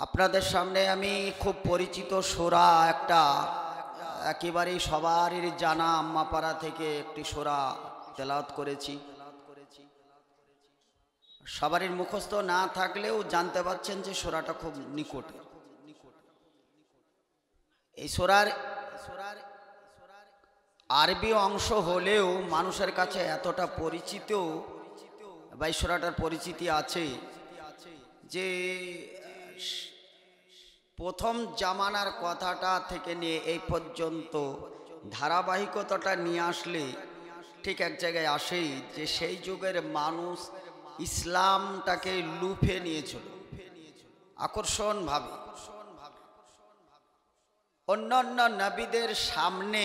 আপনাদের সামনে আমি খুব পরিচিত সূরা একটা একেবারেই সবারই জানা আম্মাপাড়া থেকে একটি সূরা তেলাওয়াত করেছি। সবারই মুখস্থ না থাকলেও জানতে পারছেন যে সূরাটা খুব নিকটে। এই সূরার আরবি অংশ হলেও মানুষের কাছে এতটা পরিচিত বা এই সূরাটার পরিচিতি আছে যে প্রথম জামানার কথাটা থেকে নিয়ে এই পর্যন্ত ধারাবাহিকতাটা নিয়ে আসলে ঠিক এক জায়গায় আসেই যে সেই যুগের মানুষ ইসলামটাকে লুফে নিয়েছিল আকর্ষণভাবে। অন্যান্য নবীদের সামনে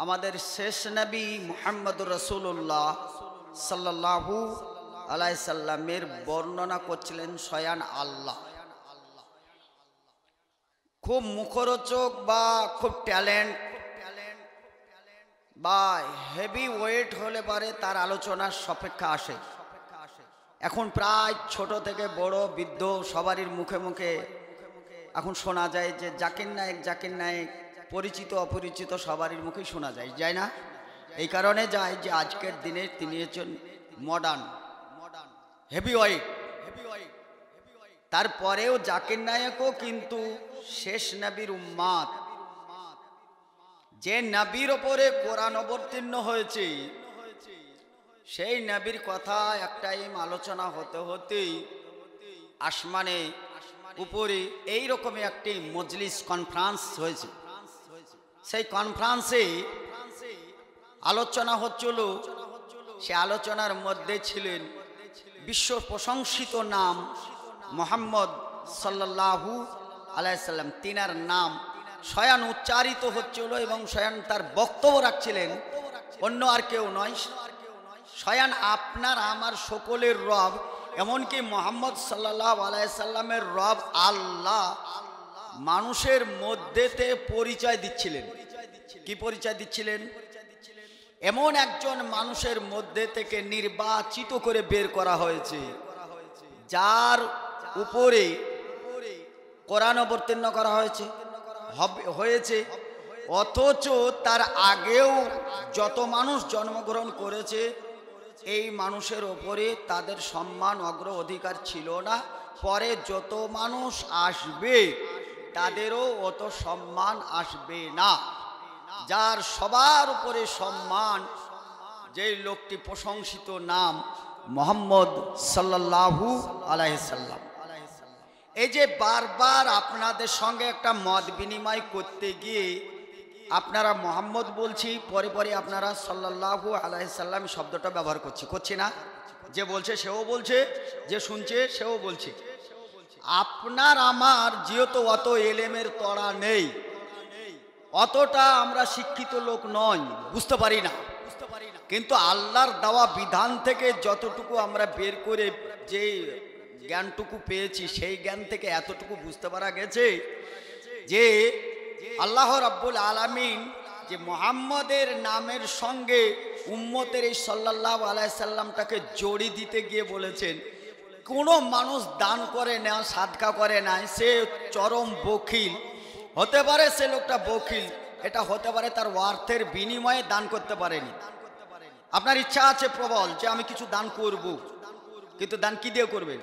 আমাদের শেষ নবী মুহাম্মদুর রাসূলুল্লাহ সাল্লাল্লাহু আলাইহি সাল্লামের বর্ণনা করছিলেন স্বয়ং আল্লাহ। খুব মুখরোচক বা খুব ট্যালেন্ট বা হেভি ওয়েট হলে পারে তার আলোচনার সাপেক্ষে আসে। এখন প্রায় ছোট থেকে বড় বৃদ্ধ সবারই মুখে মুখে এখন শোনা যায় যে জাকির নায়েক পরিচিত অপরিচিত সবারই মুখেই শোনা যায়, যায় না? এই কারণে যায় যে আজকের দিনে তিনি হচ্ছেন মডার্ন হেভি ওয়েট। তারপরেও জাকির নায়েকও কিন্তু শেষ নবীর উম্মাত, যে নবীর ওপরে কোরআন অবতীর্ণ হয়েছে সেই নবীর কথা একটাই আলোচনা হতে হতেই আসমানে উপরে এই রকমই একটি মজলিস কনফারেন্স হয়েছে। সেই কনফারেন্সে আলোচনা হচ্ছিল, সে আলোচনার মধ্যে ছিলেন বিশ্ব প্রশংসিত নাম মুহাম্মদ সাল্লাল্লাহু আলাইহি সাল্লাম। তিনার নাম স্বয়ং উচ্চারিত হচ্ছিল এবং স্বয়ং তার বক্তব্য রাখছিলেন অন্য আর কেউ নয়, স্বয়ং আপনার আমার সকলের রব, এমনকি মুহাম্মদ সাল্লাল্লাহু আলাইহি সাল্লামের রব আল্লাহ মানুষের মধ্যেতে পরিচয় দিচ্ছিলেন। কি পরিচয় দিচ্ছিলেন? এমন একজন মানুষের মধ্যে থেকে নির্বাচিত করে বের করা হয়েছে যার উপরে কোরআন অবতীর্ণ করা হয়েছে, অথচ তার আগেও যত মানুষ জন্মগ্রহণ করেছে এই মানুষের ওপরে তাদের সম্মান অগ্র অধিকার ছিল না। পরে যত মানুষ আসবে তাদেরও অত সম্মান আসবে না। যার সবার উপরে সম্মান, যে লোকটি প্রশংসিত নাম মুহাম্মদ সাল্লাল্লাহু আলাইহি সাল্লাম। এই যে বারবার আপনাদের সঙ্গে একটা মত বিনিময় করতে গিয়ে আপনারা মুহাম্মদ বলছি, পরে পরে আপনারা সাল্লাল্লাহু আলাইহি সাল্লাম শব্দটা ব্যবহার করছি না? যে বলছে সেও বলছে, যে শুনছে সেও বলছে। আপনার আমার যেহেতু অত এলেমের তড়া নেই, অতটা আমরা শিক্ষিত লোক নয়, বুঝতে পারি না, কিন্তু আল্লাহর দেওয়া বিধান থেকে যতটুকু আমরা বের করে যে জ্ঞানটুকু পেয়েছি সেই জ্ঞান থেকে এতটুকু বুঝতে পারা গেছে যে আল্লাহ রাব্বুল আলামিন যে মুহাম্মদের নামের সঙ্গে উম্মতের এই সাল্লাল্লাহু আলাইহি সাল্লামটাকে জড়ি দিতে গিয়ে বলেছেন কোনো মানুষ দান করে না, সাদকা করে না, সে চরম বখিল হতে পারে। সে লোকটা বখিল, এটা হতে পারে তার অর্থের বিনিময়ে দান করতে পারেনি। আপনার ইচ্ছা আছে প্রবল যে আমি কিছু দান করব, কিন্তু দান কি দিয়ে করবেন?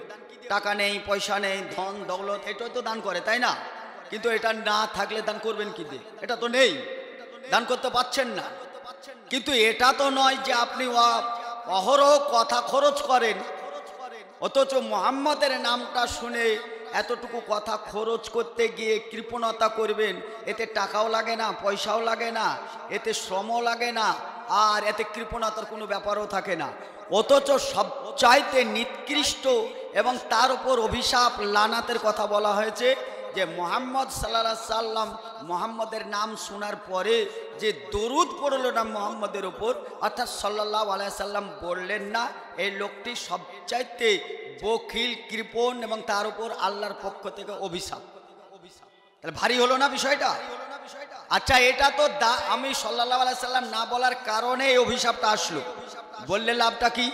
টাকা নেই, পয়সা নেই, ধন দৌলত, এটাই তো দান করে, তাই না? কিন্তু এটা না থাকলে দান করবেন কি দিয়ে? এটা তো নেই, দান করতে পারছেন না। কিন্তু এটা তো নয় যে আপনি অহরহ কথা খরচ করেন, অথচ মুহাম্মদের নামটা শুনে এতটুকু কথা খরচ করতে গিয়ে কৃপণতা করবেন। এতে টাকাও লাগে না, পয়সাও লাগে না, এতে শ্রমও লাগে না, আর এতে কৃপণতার কোনো ব্যাপারও থাকে না। অথচ সবচাইতে নিকৃষ্ট এবং তার উপর অভিশাপ লানাতের কথা বলা হয়েছে যে মুহাম্মদ সাল্লাল্লাহু আলাইহি সাল্লাম মুহাম্মদের নাম শোনার পরে যে দরুদ পড়ল না মুহাম্মদের উপর, অর্থাৎ সাল্লাল্লাহু আলাইহি সাল্লাম বললেন না, এই লোকটি সবচাইতে বখিল, কৃপণ এবং তার উপর আল্লাহর পক্ষ থেকে অভিশাপ। তাহলে ভারী হলো না বিষয়টা? আচ্ছা, এটা তো আমি সাল্লাল্লাহু আলাইহি সাল্লাম না বলার কারণে এই অভিশাপটা আসলো। বললে লাভটা কি?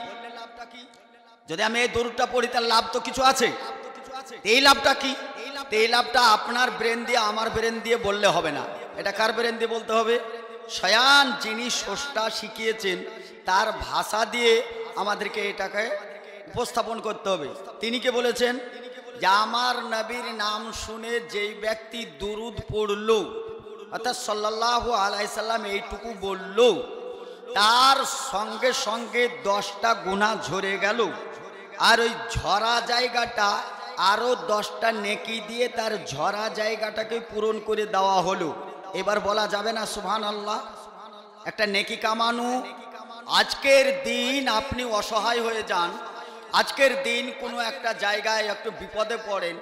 যদি আমি এই দরুদটা পড়ি তার লাভ তো কিছু আছে, এই লাভটা কি? এই লাভটা আপনার ব্রেন দিয়ে আমার ব্রেন দিয়ে বললে হবে না। এটা কার ব্রেন দিয়ে বলতে হবে? স্বয়ং যিনি স্রষ্টা শিখিয়েছেন তার ভাষা দিয়ে আমাদেরকে এটাকে উপস্থাপন করতে হবে। তিনি কে বলেছেন যে আমার নবীর নাম শুনে যেই ব্যক্তি দুরুদ পড়লো, অর্থাৎ সাল্লাল্লাহু আলাইহি সাল্লাম এইটুকু বলল, তার সঙ্গে সঙ্গে 10টা গুনাহ ঝরে গেল। আর ওই ঝরা জায়গাটা আরো 10টা নেকি দিয়ে তার ঝরা জায়গাটাকে পূরণ করে দেওয়া হলো। এবার বলা যাবে না সুবহানাল্লাহ? একটা নেকি কামানো। আজকের দিন আপনি অসহায় হয়ে যান, আজকের দিন কোনো একটা জায়গায় একটু বিপদে পড়েন,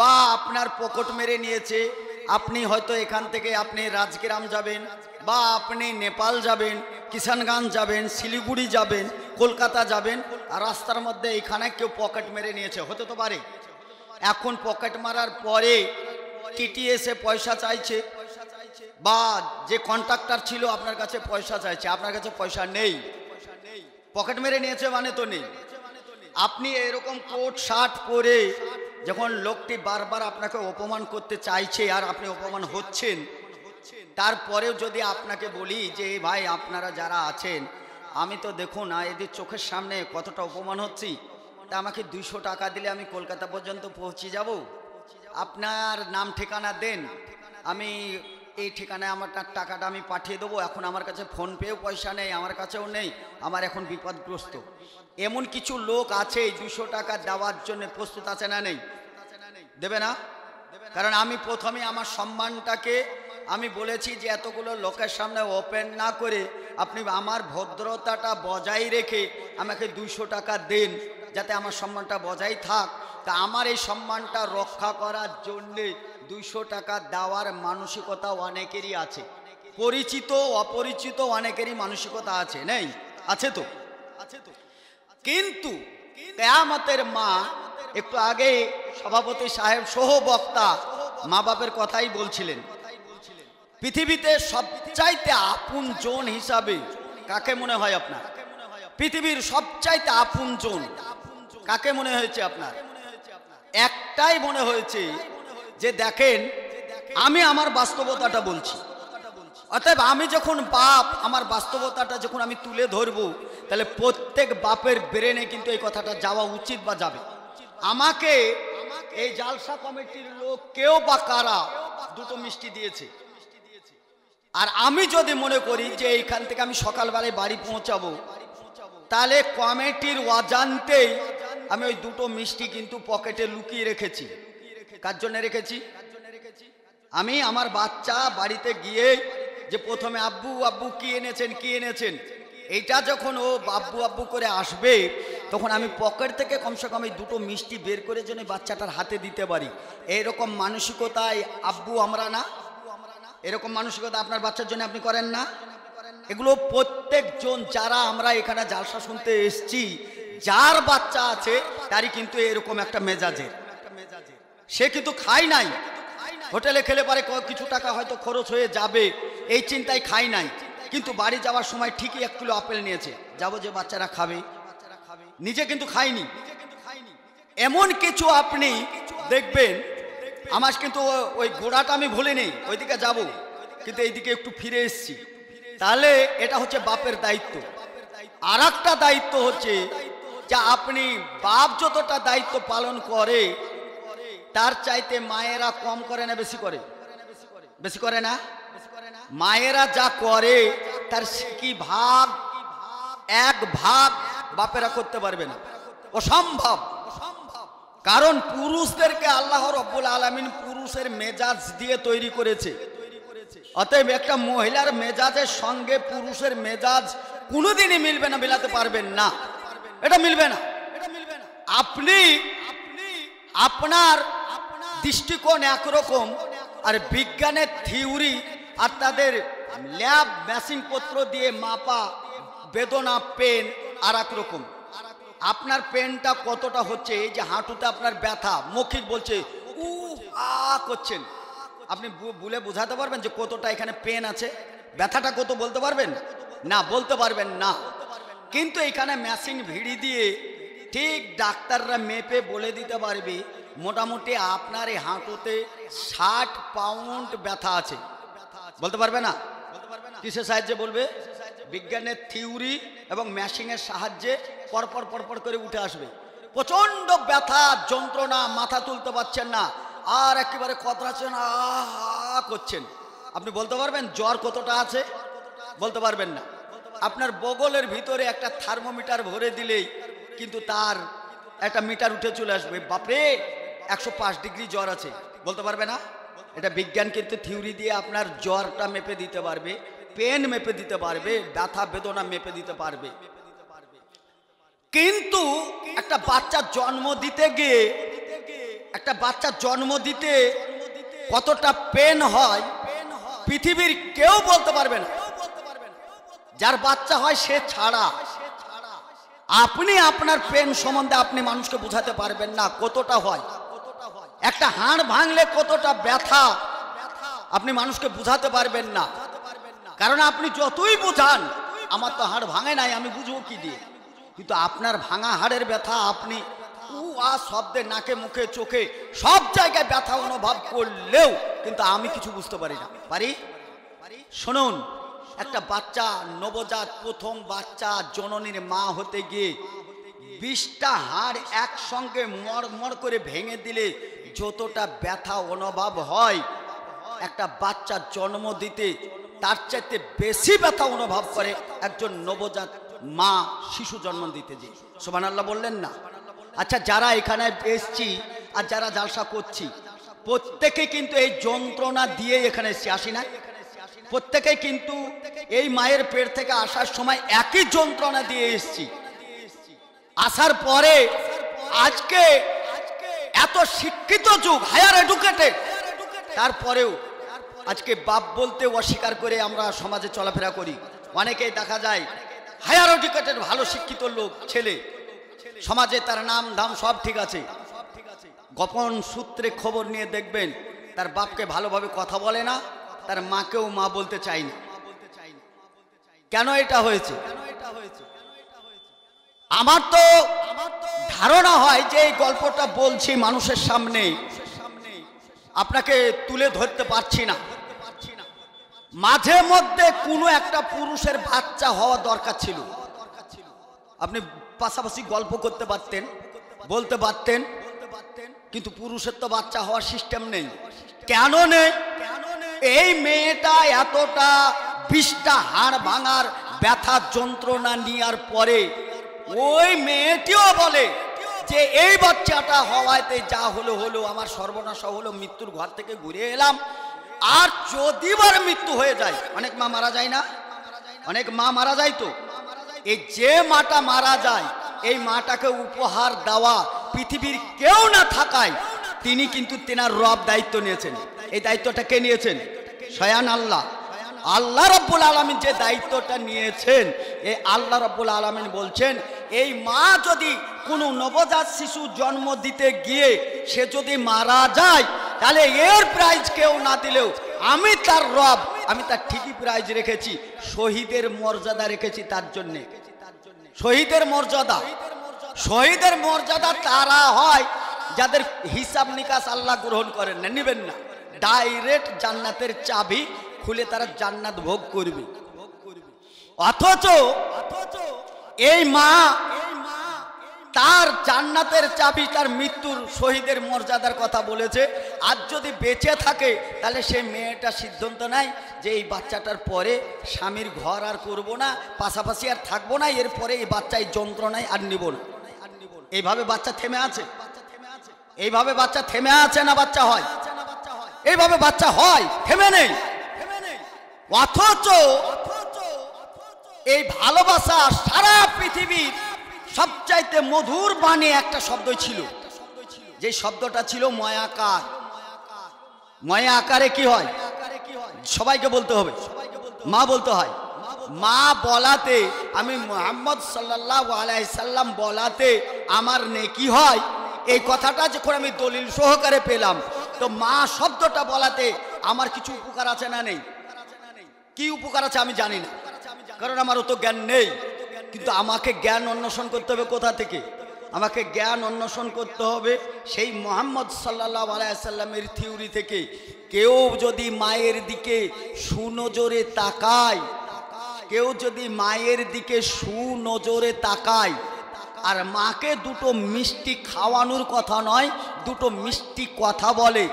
বা আপনার পকেট মেরে নিয়েছে, আপনি হয়তো এখান থেকে আপনি রাজগ্রাম যাবেন, বা আপনি নেপাল যাবেন, কিষানগঞ্জ যাবেন, শিলিগুড়ি যাবেন, কলকাতা যাবেন, আর রাস্তার মধ্যে এখানে কেউ পকেট মেরে নিয়েছে, হতে তো পারে। এখন পকেট মারার পরে টিটি এসে পয়সা চাইছে, বা যে কন্ট্রাক্টর ছিল আপনার কাছে পয়সা চাইছে, আপনার কাছে পয়সা নেই। পকেট মেরে নিয়েছে মানে তো নেই। আপনি এরকম কোট শার্ট পরে যখন লোকটি বারবার আপনাকে অপমান করতে চাইছে আর আপনি অপমান হচ্ছেন, তারপরেও যদি আপনাকে বলি যে ভাই আপনারা যারা আছেন, আমি তো দেখুন এদের চোখের সামনে কতটা অপমান হচ্ছি, তা আমাকে 200 টাকা দিলে আমি কলকাতা পর্যন্ত পৌঁছে যাব, আপনার নাম ঠিকানা দেন, আমি এই ঠিকানায় আমার টাকাটা আমি পাঠিয়ে দেবো, এখন আমার কাছে ফোনপেও পয়সা নেই, আমার কাছেও নেই, আমার এখন বিপদগ্রস্ত। এমন কিছু লোক আছে 200 টাকা দেওয়ার জন্য প্রস্তুত আছে না নেই? দেবে না? কারণ আমি প্রথমে আমার সম্মানটাকে আমি বলেছি যে এতগুলো লোকের সামনে ওপেন না করে আপনি আমার ভদ্রতাটা বজায় রেখে আমাকে 200 টাকা দেন, যাতে আমার সম্মানটা বজায় থাক। তা আমার এই সম্মানটা রক্ষা করার জন্যে 200 টাকা দেওয়ার মানসিকতা অনেকেরই আছে, পরিচিত অপরিচিত অনেকেরই মানসিকতা আছে, নেই? আছে তো? কিন্তু কিয়ামতের মা, একটু আগে সভাপতি সাহেব সহ বক্তা মা বাপের কথাই বলছিলেন, পৃথিবীতে সবচাইতে আপন জন হিসাবে কাকে মনে হয় আপনার? পৃথিবীর সবচাইতে আপন জন কাকে মনে হয়েছে আপনার? একটাই মনে হয়েছে যে দেখেন আমি আমার বাস্তবতাটা বলছি, অতএব আমি যখন বাপ আমার বাস্তবতাটা যখন আমি তুলে ধরবো, তাহলে প্রত্যেক বাপের ব্রেনে কিন্তু এই কথাটা যাওয়া উচিত বা যাবে। আমাকে এই জালসা কমিটির লোক কেউ বা কারা 2টো মিষ্টি দিয়েছে, আর আমি যদি মনে করি যে এইখান থেকে আমি সকালবেলায় বাড়ি পৌঁছাবো, তাহলে কমিটির অজান্তেই আমি ওই 2টো মিষ্টি কিন্তু পকেটে লুকিয়ে রেখেছি। কার জন্য রেখেছি? আমি আমার বাচ্চা বাড়িতে গিয়ে যে প্রথমে আব্বু আব্বু কি এনেছেন কি এনেছেন, এইটা যখন ও আব্বু আব্বু করে আসবে, তখন আমি পকেট থেকে কমসে কম এই 2টো মিষ্টি বের করে যেন বাচ্চাটার হাতে দিতে পারি। এইরকম মানসিকতায় আব্বু আমরা না? এরকম মানসিকতা আপনার বাচ্চার জন্য আপনি করেন না? এগুলো প্রত্যেকজন যারা আমরা এখানে জালসা শুনতে এসছি, যার বাচ্চা আছে তারই কিন্তু এরকম একটা মেজাজের। সে কিন্তু খায় নাই, হোটেলে খেলে পারে কিছু টাকা হয়তো খরচ হয়ে যাবে এই চিন্তায় খাই নাই, কিন্তু বাড়ি যাওয়ার সময় ঠিকই 1 কিলো আপেল নিয়েছে, যাবো যে বাচ্চারা খাবে, নিজে কিন্তু খায়নি। এমন কিছু আপনি দেখবেন, আমার কিন্তু ওই গোড়াটা আমি ভুলিনি, ওইদিকে যাব, কিন্তু এইদিকে একটু ফিরে এসছি। তাহলে এটা হচ্ছে বাপের দায়িত্ব। আর একটা দায়িত্ব হচ্ছে যে আপনি বাপ যতটা দায়িত্ব পালন করে তার চাইতে মায়েরা কম করে না বেশি করে? বেশি করে না? মায়েরা যা করে তার কি ভাগ 1 ভাগ বাপেরা করতে পারবে না, অসম্ভব। কারণ পুরুষদেরকে আল্লাহ রাব্বুল আলামিন পুরুষের মেজাজ দিয়ে তৈরি করেছে, অতএব একটা মহিলার মেজাজের সঙ্গে পুরুষের মেজাজ কোনোদিনই মিলবে না, মিলাতে পারবেন না, এটা মিলবে না। আপনি আপনার দৃষ্টিকোণ একরকম, আর বিজ্ঞানের থিওরি আর তাদের ল্যাব মেশিন পত্র দিয়ে মাপা বেদনা পেন আর এক রকম। আপনার পেনটা কতটা হচ্ছে, এই যে হাঁটুতে আপনার ব্যথা, মৌখিক বলছে উ আ করছেন, আপনি বলে বোঝাতে পারবেন যে কতটা এখানে পেন আছে? ব্যথাটা কত বলতে পারবেন না? বলতে পারবেন না। কিন্তু এখানে মেশিন ভিড়ি দিয়ে ঠিক ডাক্তাররা মেপে বলে দিতে পারবে মোটামুটি আপনার এই হাঁটুতে 60 পাউন্ড ব্যথা আছে। বলতে পারবে না? কিসের সাহায্যে বলবে? বিজ্ঞানের থিওরি এবং মেশিনের সাহায্যে পরপর পরপর করে উঠে আসবে। প্রচন্ড ব্যথা, যন্ত্রণা, মাথা তুলতে পারছেন না, আর একেবারে কতরাচ্ছেন, আহা করছেন। আপনি বলতে পারবেন জ্বর কতটা আছে? বলতে পারবেন না। আপনার বগলের ভিতরে একটা থার্মোমিটার ভরে দিলেই কিন্তু তার একটা মিটার উঠে চলে আসবে, বাপরে 105 ডিগ্রি জ্বর আছে। বলতে পারবে না? এটা বিজ্ঞান কিন্তু থিওরি দিয়ে আপনার জ্বরটা মেপে দিতে পারবে, পেন মেপে দিতে পারবে, ব্যথা বেদনা মেপে দিতে পারবে। কিন্তু একটা বাচ্চা জন্ম দিতে গিয়ে, একটা বাচ্চা জন্ম দিতে কতটা পেন হয় পৃথিবীর কেউ বলতে পারবে না। যার বাচ্চা হয় সে ছাড়া আপনি আপনার পেন সম্বন্ধে আপনি মানুষকে বোঝাতে পারবেন না কতটা হয়। একটা হাড় ভাঙলে কতটা ব্যথা আপনি মানুষকে বোঝাতে পারবেন না, কারণ আপনি যতই বোঝান, আমার তো হাড় ভাঙে নাই, আমি বুঝবো কি দিয়ে? কিন্তু আপনার ভাঙা হাড়ের ব্যথা আপনি শব্দে, নাকে, মুখে, চোখে সব জায়গায় ব্যথা অনুভব করলেও কিন্তু আমি কিছু বুঝতে পারি না। পারি? শুনুন, একটা বাচ্চা নবজাত প্রথম বাচ্চা জননীর মা হতে গিয়ে 20টা হাড় একসঙ্গে মড়মড় করে ভেঙে দিলে যতটা ব্যথা অনুভব হয়, একটা বাচ্চা জন্ম দিতে তার চাইতে বেশি ব্যথা অনুভব করে একজন নবজাত মা শিশু জন্ম দিতে। যে সুবহানাল্লাহ বললেন না? আচ্ছা, যারা এখানে এসছি আর যারা জালসা করছি প্রত্যেকে কিন্তু এই যন্ত্রণা দিয়ে এখানে এসছি, আসি না? প্রত্যেকেই কিন্তু এই মায়ের পেট থেকে আসার সময় একই যন্ত্রণা দিয়ে এসছি। আসার পরে আজকে এত শিক্ষিত যুগ, হায়ার এডুকেটেড, তারপরেও আজকে বাপ বলতে অস্বীকার করে আমরা সমাজে চলাফেরা করি। অনেকেই দেখা যায় হায়ার এডুকেটেড, ভালো শিক্ষিত লোক, ছেলে, সমাজে তার নাম ধাম সব ঠিক আছে, গোপন সূত্রে খবর নিয়ে দেখবেন তার বাপকে ভালোভাবে কথা বলে না, তার মাকেও মা বলতে চাই না। কেন এটা হয়েছে? আমার তো ধারণা হয় যে এই গল্পটা বলছি মানুষের সামনে, আপনাকে তুলে ধরতে পারছি না। মাঝে মধ্যে কোনো একটা পুরুষের বাচ্চা হওয়া দরকার ছিল, আপনি পাশাপাশি গল্প করতে পারতেন, বলতে পারতেন, কিন্তু পুরুষের তো বাচ্চা হওয়ার সিস্টেম নেই। কেন নেই? এই মেয়েটা এতটা 20টা হাড় ভাঙার ব্যথা যন্ত্রণা নেওয়ার পরে ওই মেয়েটিও বলে যে এই বাচ্চাটা হওয়াতে যা হলো হলো, আমার সর্বনাশ হলো, মৃত্যুর ঘর থেকে ঘুরে এলাম। আর যদি বার মৃত্যু হয়ে যায়, অনেক মা মারা যায় না? অনেক মা মারা যায়। তো এই যে মাটা মারা যায়, এই মাটাকে উপহার দেওয়া পৃথিবীর কেউ না থাকায় তিনি কিন্তু তেনার রব দায়িত্ব নিয়েছেন। এই দায়িত্বটা কে নিয়েছেন? স্বয়ং আল্লাহ। আল্লাহ রাব্বুল আলামিন যে দায়িত্বটা নিয়েছেন, এই আল্লাহ রাব্বুল আলামিন বলছেন, এই মা যদি কোনো নবজাত শিশু জন্ম দিতে গিয়ে সে যদি মারা যায়, তাহলে এর প্রাইজ কেউ না দিলেও আমি তার রব, আমি তার ঠিকই প্রাইজ রেখেছি, শহীদের মর্যাদা রেখেছি তার জন্যে। শহীদের মর্যাদা, শহীদের মর্যাদা তারা হয় যাদের হিসাব নিকাশ আল্লাহ গ্রহণ করেন না, নেবেন না, ডাইরেক্ট জান্নাতের চাবি খুলে তারা জান্নাত ভোগ করবে। অথচ এই মা তার জান্নাতের চাবি, তার মৃত্যুর শহীদের মর্যাদার কথা বলেছে। আজ যদি বেঁচে থাকে তাহলে সেই মেয়েটা সিদ্ধান্ত নেয় যে এই বাচ্চাটার পরে স্বামীর ঘর আর করব না, পাশাপাশি আর থাকবো না, এরপরে এই বাচ্চায় যন্ত্রণায় আর নিব না। এইভাবে বাচ্চা থেমে আছে, এইভাবে বাচ্চা থেমে আছে না বাচ্চা হয়? এইভাবে বাচ্চা হয়, থেমে নেই। অথচ এই ভালোবাসা সারা পৃথিবীর সবচাইতে মধুর বাণী একটা শব্দ ছিল, যে শব্দটা ছিল ময়াকার। ময়া আকারে কি হয়? সবাইকে বলতে হবে, মা বলতে হয়। মা বলাতে, আমি মুহাম্মদ সাল্লাল্লাহু আলাইহি সাল্লাম বলাতে আমার নেকি হয়, এই কথাটা যখন আমি দলিল সহকারে পেলাম, তো মা শব্দটা বলাতে আমার কিছু উপকার আছে না নেই? কি উপকার আছে আমি জানি না, কারণ আমার অত জ্ঞান নেই। কিন্তু আমাকে জ্ঞান অন্বেষণ করতে হবে কোথা থেকে? আমাকে জ্ঞান অন্বেষণ করতে হবে সেই মুহাম্মদ সাল্লাল্লাহু আলাইহি সাল্লামের থিওরি থেকে। কেউ যদি মায়ের দিকে সুনজরে তাকায়, কেউ যদি মায়ের দিকে সুনজরে তাকায় আর মাকে দুটো মিষ্টি খাওয়ানোর কথা নয়, দুটো মিষ্টি কথা বলে,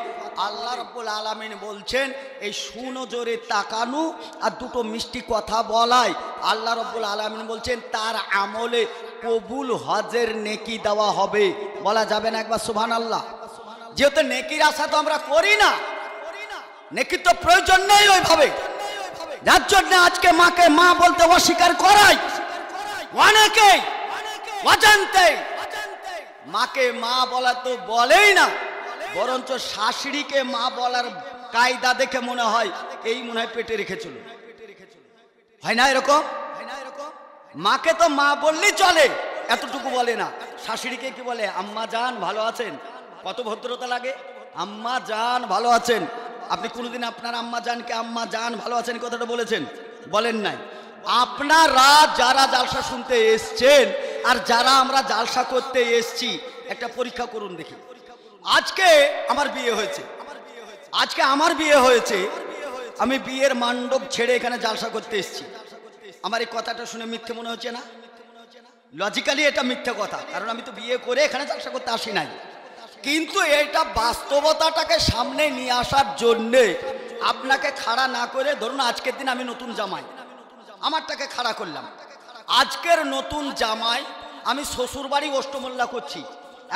আল্লাহ রাব্বুল আলামিন বলছেন এই সুনজরে তাকানো আর দুটো মিষ্টি কথা বলায় আল্লাহ রাব্বুল আলামিন বলছেন তার আমলে কবুল হজের নেকি দেওয়া হবে। বলা যাবে না একবার সুবহানাল্লাহ? যেহেতু নেকির আশা তো আমরা করি না, নেকির তো প্রয়োজন নেই ওইভাবে, যার জন্য আজকে মাকে মা বলতে অস্বীকার করাই অনেকেই অজান্তে। মাকে মা বলা তো বলেই না, বরঞ্চ শাশুড়িকে মা বলার কায়দা দেখে মনে হয় এই মনে হয় পেটে রেখেছিল, হয় না এরকম? মাকে তো মা বললেই চলে, এতটুকু বলে না। শাশুড়িকে কি বলে? আম্মা জান ভালো আছেন। কত ভদ্রতা লাগে, আম্মা জান ভালো আছেন। আপনি কোনোদিন আপনার আম্মা জানকে আম্মা জান ভালো আছেন কথাটা বলেছেন? বলেন নাই। আপনারা যারা জালসা শুনতে এসছেন আর যারা আমরা জালসা করতে এসছি, একটা পরীক্ষা করুন দেখি। আজকে আমার বিয়ে হয়েছে, আজকে আমার বিয়ে হয়েছে, আমি বিয়ের মণ্ডপ ছেড়ে এখানে জালসা করতে এসছি। আমার এই কথাটা শুনে মিথ্যে মনে হচ্ছে না? লজিক্যালি এটা মিথ্যে কথা, কারণ আমি তো বিয়ে করে এখানে জালসা করতে আসি নাই। কিন্তু এটা বাস্তবতাটাকে সামনে নিয়ে আসার জন্যে আপনাকে খাড়া না করে, ধরুন আজকের দিন আমি নতুন জামাই, আমারটাকে খাড়া করলাম। আজকের নতুন জামাই আমি শ্বশুরবাড়ি অষ্টমোল্লা করছি।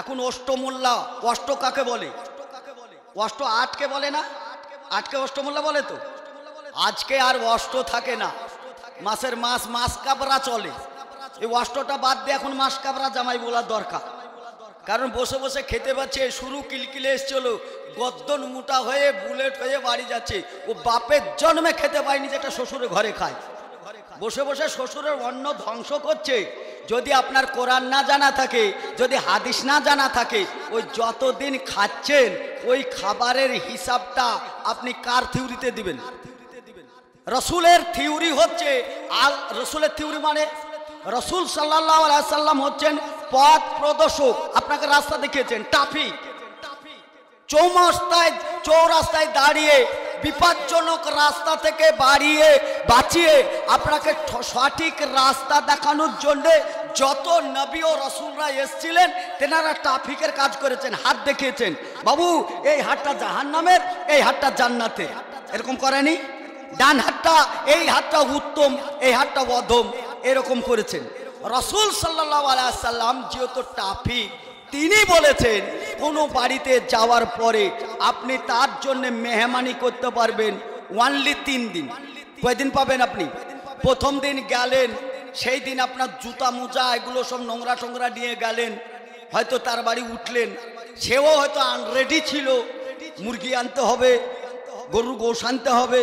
এখন অষ্টমোল্লা, অষ্ট কাকে বলে? অষ্ট আটকে বলে না? আটকে অষ্টমোল্লা বলে তো। আজকে আর অষ্ট থাকে না, মাসের মাস মাস কাবরা চলে। এই অষ্টটা বাদ দিয়ে এখন মাস কাবরা জামাই বলার দরকার, কারণ বসে বসে খেতে পাচ্ছে। শুরু কিলকিলে এসছিল, গদ্দন মোটা হয়ে বুলেট হয়ে বাড়ি যাচ্ছে। ও বাপের জন্মে খেতে পায়নি যেটা শ্বশুরের ঘরে খায়, বসে বসে শ্বশুরের অন্ন ধ্বংস করছে। যদি আপনার কোরআন না জানা থাকে, যদি হাদিস না জানা থাকে, ওই যতদিন খাচ্ছেন ওই খাবারের হিসাবটা আপনি কার থিওরিতে দিবেন? রসুলের থিওরি হচ্ছে, রসুলের থিওরি মানে রসুল সাল্লাল্লাহু আলাইহি সাল্লাম হচ্ছেন পথ প্রদর্শক। আপনাকে রাস্তা দেখিয়েছেন, ট্রাফিক। চৌরাস্তায় দাঁড়িয়ে বিপজ্জনক রাস্তা থেকে বাঁচিয়ে আপনাকে সঠিক রাস্তা দেখানোর জন্য যত নবী ও রাসূলরা এসেছিলেন তেনারা ট্রাফিকের কাজ করেছেন, হাত দেখিয়েছেন, বাবু এই হাতটা জাহান্নামের, এই হাতটা জান্নাতের, এরকম করেনি? ডান হাতটা, এই হাতটা উত্তম, এই হাতটা অধম, এরকম করেছেন। রাসূল সাল্লাল্লাহু আলাইহি সাল্লাম যেহেতু ট্রাফিক, তিনি বলেছেন কোনো বাড়িতে যাওয়ার পরে আপনি তার জন্য মেহমানি করতে পারবেন অনলি 3 দিন। কয়দিন পাবেন আপনি? প্রথম দিন গেলেন, সেই দিন আপনার জুতা মোজা এগুলো সব নোংরা টোংরা নিয়ে গেলেন, হয়তো তার বাড়ি উঠলেন, সেও হয়তো আনরেডি ছিল। মুরগি আনতে হবে, গরুর গোশ আনতে হবে,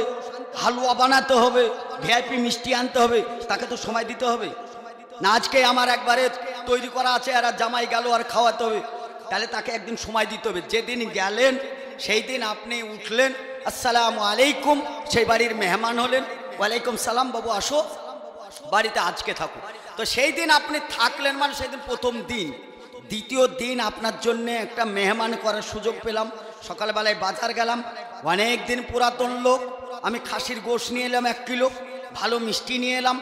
হালুয়া বানাতে হবে, ভিআইপি মিষ্টি আনতে হবে, তাকে তো সময় দিতে হবে না। আজকে আমার একবারে তৈরি করা আছে আর জামাই গেল আর খাওয়াতে হবে, তাহলে তাকে একদিন সময় দিতে হবে। যেদিন গেলেন সেই দিন আপনি উঠলেন, আসসালামু আলাইকুম, সেই বাড়ির মেহমান হলেন, ওয়ালাইকুম সালাম, বাবু আসো, বাড়িতে আজকে থাকো। তো সেই দিন আপনি থাকলেন, মানে সেই দিন প্রথম দিন। দ্বিতীয় দিন আপনার জন্য একটা মেহমান করার সুযোগ পেলাম। সকালবেলায় বাজার গেলাম, অনেক দিন পুরাতন লোক, আমি খাসির গোশ নিয়ে এলাম 1 কিলো, ভালো মিষ্টি নিয়ে এলাম,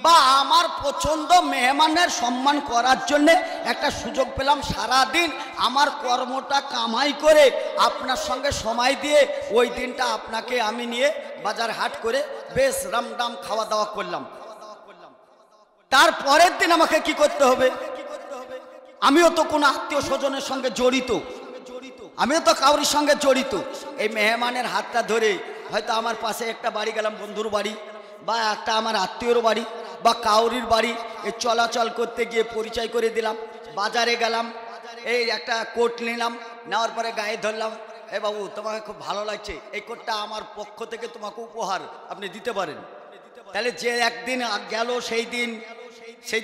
বা আমার পছন্দ মেহমানের সম্মান করার জন্য একটা সুযোগ পেলাম। সারাদিন আমার কর্মটা কামাই করে আপনার সঙ্গে সময় দিয়ে ওই দিনটা আপনাকে আমি নিয়ে বাজার হাট করে বেশ রামদাম খাওয়া দাওয়া করলাম। তারপরের দিন আমাকে কি করতে হবে? আমিও তো কোনো আত্মীয় স্বজনের সঙ্গে জড়িত, আমিও তো কাউরির সঙ্গে জড়িত। এই মেহমানের হাতটা ধরে হয়তো আমার পাশে একটা বাড়ি গেলাম, বন্ধুর বাড়ি, বা একটা আমার আত্মীয়র বাড়ি, বা কাউরির বাড়ি, এই চলাচল করতে গিয়ে পরিচয় করে দিলাম। বাজারে গেলাম, এই একটা কোট নিলাম, নেওয়ার পরে গায়ে ধরলাম, এ বাবু তোমাকে খুব ভালো লাগছে, এই কোটটা আমার পক্ষ থেকে তোমাকে উপহার আপনি দিতে পারেন। তাহলে যে একদিন গেল সেই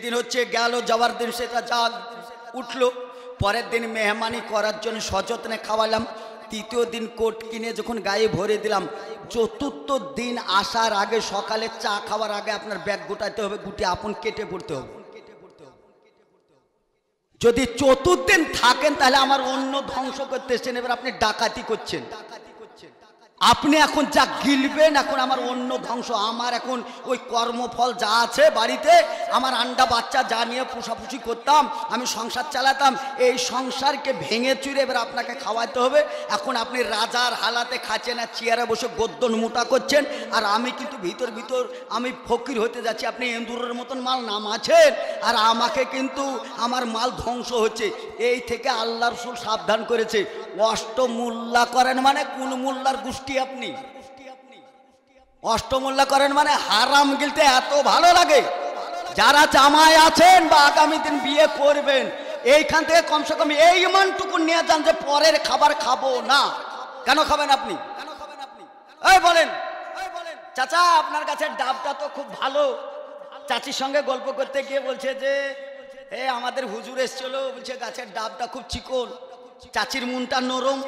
দিন হচ্ছে গেল, যাওয়ার দিন সেটা যা উঠলো। পরের দিন মেহমানি করার জন্য সযত্নে খাওয়ালাম। তৃতীয় দিন কোট কিনে যখন গায়ে ভরে দিলাম, চতুর্থ দিন আসার আগে সকালে চা খাওয়ার আগে আপনার ব্যাগ গোটাতে হবে, গুটি আপন কেটে পড়তে হবে। যদি চতুর্দিন থাকেন তাহলে আমার অন্য ধ্বংস করতে এসেছেন, এবার আপনি ডাকাতি করছেন। আপনি এখন যা গিলবেন এখন আমার অন্য ধ্বংস। আমার এখন ওই কর্মফল যা আছে বাড়িতে, আমার আন্ডা বাচ্চা যা নিয়ে পোষাপুষি করতাম, আমি সংসার চালাতাম, এই সংসারকে ভেঙে চুরে এবার আপনাকে খাওয়াতে হবে। এখন আপনি রাজার হালাতে খাচ্ছেন আর চেয়ারে বসে গদ্দন মোটা করছেন, আর আমি কিন্তু ভিতর ভিতর আমি ফকির হতে যাচ্ছি। আপনি এন্দুরের মতন মাল নামাছেন আর আমাকে কিন্তু আমার মাল ধ্বংস হচ্ছে। এই থেকে আল্লাহ রাসূল সাবধান করেছে, অষ্টমূল্যা করেন মানে কোন মোল্লার গোষ্ঠী আপনি? অষ্টমূল্যা করেন মানে হারাম গিলতে এত ভালো লাগে। যারা জামায় আছেন বা আগামী দিন বিয়ে করবেন, এইখান থেকে কমসে কম এই মানটুকু নিয়ে যান যে পরের খাবার খাবো না। কেন খাবেন আপনি? এই বলেন চাচা, আপনার কাছে ডাবটা তো খুব ভালো। চাচির সঙ্গে গল্প করতে গিয়ে বলছে যে আমাদের হুজুর এসছিল, বলছে গাছের ডাবটা খুব চিকন, চাচির মনটা নরম।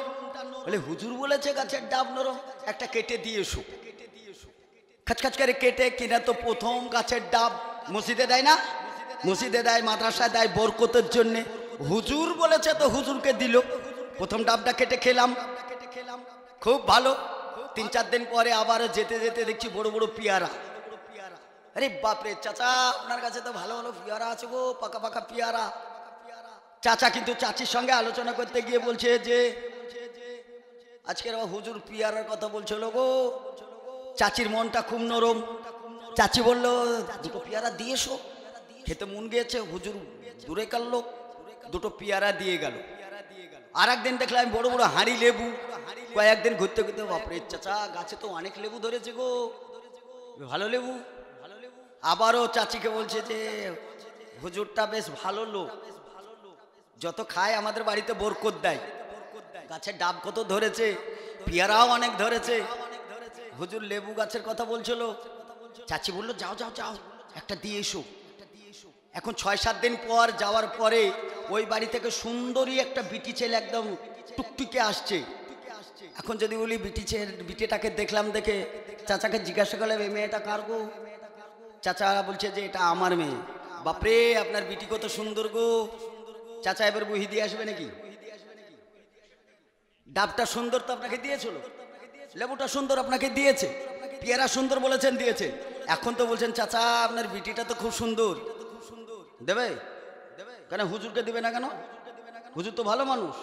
বলে হুজুর বলেছে গাছের ডাব নরম, একটা কেটে দিয়ে এসো। খাচখাচ করে কেটে কিনা তো প্রথম গাছের ডাব মসজিদে দেয় না? মসজিদে দেয়, মাদ্রাসায় দেয় বরকতের জন্য। হুজুর বলেছে তো হুজুরকে দিল। প্রথম ডাবটা কেটে খেলাম, খুব ভালো। 3-4 দিন পরে আবার যেতে যেতে দেখছি বড় বড় পেয়ারা। আরে বাপরে চাচা, আপনার কাছে তো ভালো ভালো পেয়ারা আছে গো, পাকা পাকা পেয়ারা। চাচা কিন্তু চাচির সঙ্গে আলোচনা করতে গিয়ে বলছে যে আজকের হুজুর পেয়ারার কথা বলছিল গো। চাচির মনটা খুব নরম। চাচি বলল দুটো পেয়ারা দিয়ে এসো, খেতে মন গিয়েছে। হুজুর দূরে কাটলো, দুটো পেয়ারা দিয়ে গেল। আর একদিন দেখলাম বড় বড় হাঁড়ি লেবু। কয়েকদিন ঘুরতে ঘুরতে বাপরে চাচা, গাছে তো অনেক লেবু ধরেছে গো, ভালো লেবু। আবারও চাচিকে বলছে যে হুজুরটা বেশ ভালো লোক, যত খায় আমাদের বাড়িতে বরকত দেয়। গাছের ডাব কত ধরেছে, পেয়ারাও অনেক ধরেছে। হুজুর লেবু গাছের কথা বলছিল। চাচি বললো যাও যাও যাও, একটা দিয়ে এসো। এখন 6-7 দিন পর যাওয়ার পরে ওই বাড়ি থেকে সুন্দরী একটা বিটি ছেলে একদম টুকটুকে আসছে। এখন যদি বলি বিটিটাকে দেখলাম, দেখে চাচাকে জিজ্ঞাসা করলাম এই মেয়েটা কার গো? চাচা বলছে যে এটা আমার মেয়ে। বাপরে আপনার বিটি কত সুন্দর গো। চাচা এবার বহি দিয়ে আসবে নাকি? ডাবটা সুন্দর তো আপনাকে দিয়েছিল, লেবুটা সুন্দর আপনাকে দিয়েছে, পেয়ারা সুন্দর বলেছেন দিয়েছে। এখন তো বলছেন চাচা আপনার বিটিটা তো খুব সুন্দর, দেবে? কেন হুজুরকে দিবে না কেন? হুজুর তো ভালো মানুষ,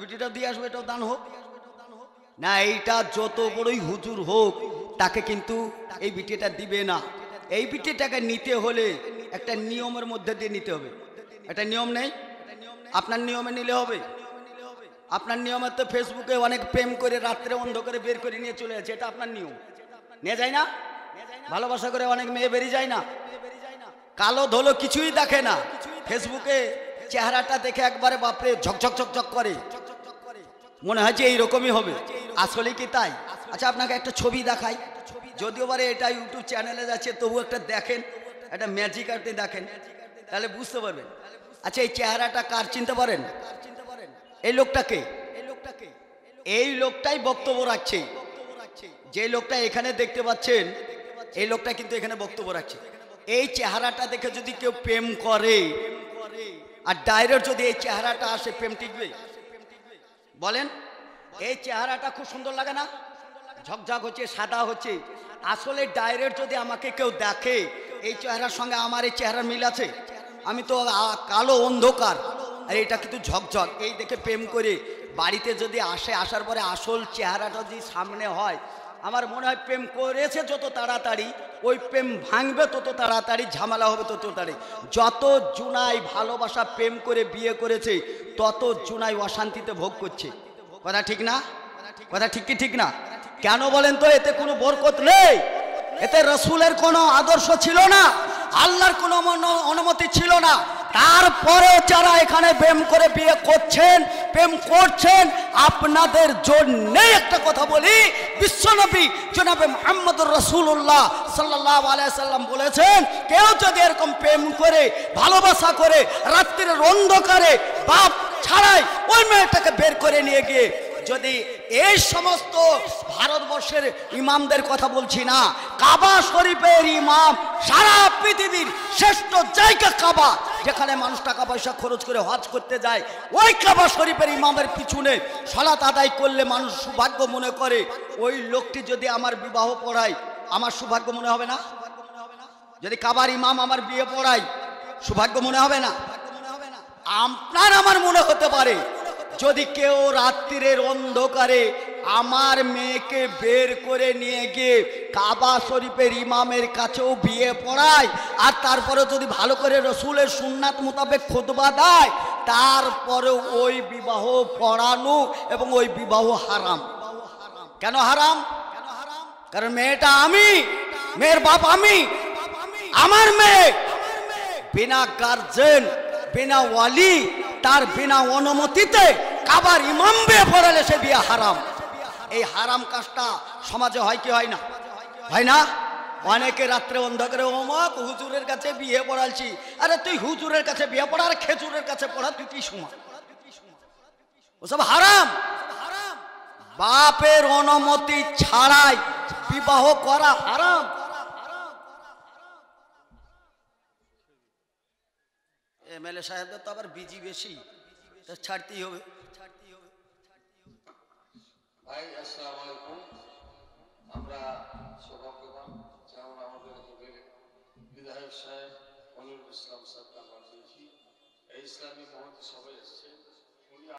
বিটিটা দিয়ে আসবে, এটাও দান হোক না। এইটা যত বড়ই হুজুর হোক তাকে কিন্তু এই বিটিটা দিবে না। এই বিটিটাকে নিতে হলে একটা নিয়মের মধ্যে দিয়ে নিতে হবে। একটা নিয়ম নেই, আপনার নিয়মে নিলে হবে। আপনার নিয়মে তো ফেসবুকে অনেক প্রেম করে রাত্রে অন্ধকারে বের করে নিয়ে চলে যাচ্ছে, এটা আপনার নিয়ম। নিয়ে যায় না? ভালোবাসা করে অনেক মেয়ে বেরিয়ে যায় না? কালো ধলো কিছুই দেখে না, ফেসবুকে চেহারাটা দেখে একবারে বাপরে ঝকঝক ঝকঝক করে, মনে হয় যে এইরকমই হবে। আসলে কি তাই? আচ্ছা আপনাকে একটা ছবি দেখাই, যদিও বারে এটা ইউটিউব চ্যানেলে যাচ্ছে, তবু একটা দেখেন, একটা ম্যাজিক আপনি দেখেন, তাহলে বুঝতে পারবেন। আচ্ছা এই চেহারাটা কার চিনতে পারেন? এই লোকটাকে, এই লোকটাই বক্তব্য রাখছে। যে লোকটা এখানে দেখতে পাচ্ছেন, এই লোকটা কিন্তু এখানে বক্তব্য রাখছে। এই চেহারাটা দেখে যদি কেউ প্রেম করে আর ডাইরেক্ট যদি এই চেহারাটা আসে, প্রেম টিকবে? বলেন, এই চেহারাটা খুব সুন্দর লাগে না? ঝকঝক হচ্ছে, সাদা হচ্ছে। আসলে ডাইরেক্ট যদি আমাকে কেউ দেখে, এই চেহারার সঙ্গে আমার এই চেহারার মিল আছে? আমি তো কালো অন্ধকার, আর এটা কিন্তু ঝকঝক। এই দেখে প্রেম করে বাড়িতে যদি আসে, আসার পরে আসল চেহারাটা যদি সামনে হয়, আমার মনে হয় প্রেম করেছে যত তাড়াতাড়ি, ওই প্রেম ভাঙবে তত তাড়াতাড়ি, ঝামেলা হবে তত তাড়াতাড়ি। যত জুনাই ভালোবাসা প্রেম করে বিয়ে করেছে, তত জুনাই অশান্তিতে ভোগ করছে। কথা ঠিক না? কথা ঠিক কি ঠিক না? কেন বলেন তো? এতে কোনো বরকত নেই, এতে রসুলের কোনো আদর্শ ছিল না, আল্লাহর কোনো অনুমতি ছিল না। তারপরে যারা এখানে প্রেম করে বিয়ে করছেন, প্রেম করছেন, আপনাদের জন্যে একটা কথা বলি, বিশ্বনবী জনাবে মুহাম্মদুর রাসূলুল্লাহ সাল্লাল্লাহু আলাইহি সাল্লাম বলেছেন, কেউ যদি এরকম প্রেম করে ভালোবাসা করে রাত্রির অন্ধকারে বাপ ছাড়াই ওই মেয়েটাকে বের করে নিয়ে গিয়ে যদি এই সমস্ত ভারতবর্ষের ইমামদের কথা বলছি না, কাবা শরীফের ইমাম সারা পৃথিবীর শ্রেষ্ঠ জায়গা কাবা, যেখানে মানুষ টাকা পয়সা খরচ করে হজ করতে যায়, ওই কাবা শরীফের ইমামের পিছনে সালাত আদায় করলে মানুষ সৌভাগ্য মনে করে। ওই লোকটি যদি আমার বিবাহ পড়ায়, আমার সৌভাগ্য মনে হবে না? যদি কাবার ইমাম আমার বিয়ে পড়ায়, সৌভাগ্য মনে হবে না? আপনার আমার মনে হতে পারে। যদি কেউ রাত্রির অন্ধকারে আমার মেয়েকে বের করে নিয়ে গিয়ে কাবা শরীফের ইমামের কাছেও বিয়ে পড়ায়, আর তারপরে যদি ভালো করে রসুলের সুন্নাত মোতাবেক খুতবা দেয়, তারপরে ওই বিবাহ পড়ানো এবং ওই বিবাহ হারাম। কেন হারাম? কারণ মেয়েটা আমি, মেয়ের বাপ আমি, আমার মেয়ে বিনা গার্জেন, বিনা ওয়ালি, তার বিনা অনুমতিতে কাবার ইমাম বিয়ে পড়ালে সে বিয়ে হারাম। এই হারাম কাজটা সমাজে হয় কি হয় না? হয় না? অনেকে রাত্রে অন্ধকারে অমক হুজুরের কাছে বিয়ে পড়ালছি। আরে তুই হুজুরের কাছে বিয়ে পড়া আর খেজুরের কাছে পড়া তুই কি সমান? ওসব হারাম। বাপের অনুমতি ছাড়াই বিবাহ করা হারাম। এমএলএ সাহেবদের তো আবার বিজি বেশি, ছাড়তেই হবে। ভাই আসসালামু আলাইকুম। আমরা সৌভাগ্যবান, যেমন আমাদের বিধায়ক সাহেব মনিরুল ইসলাম সাহেবকে আমরা পেয়েছি। এই ইসলামী মহতি সবাই এসছে।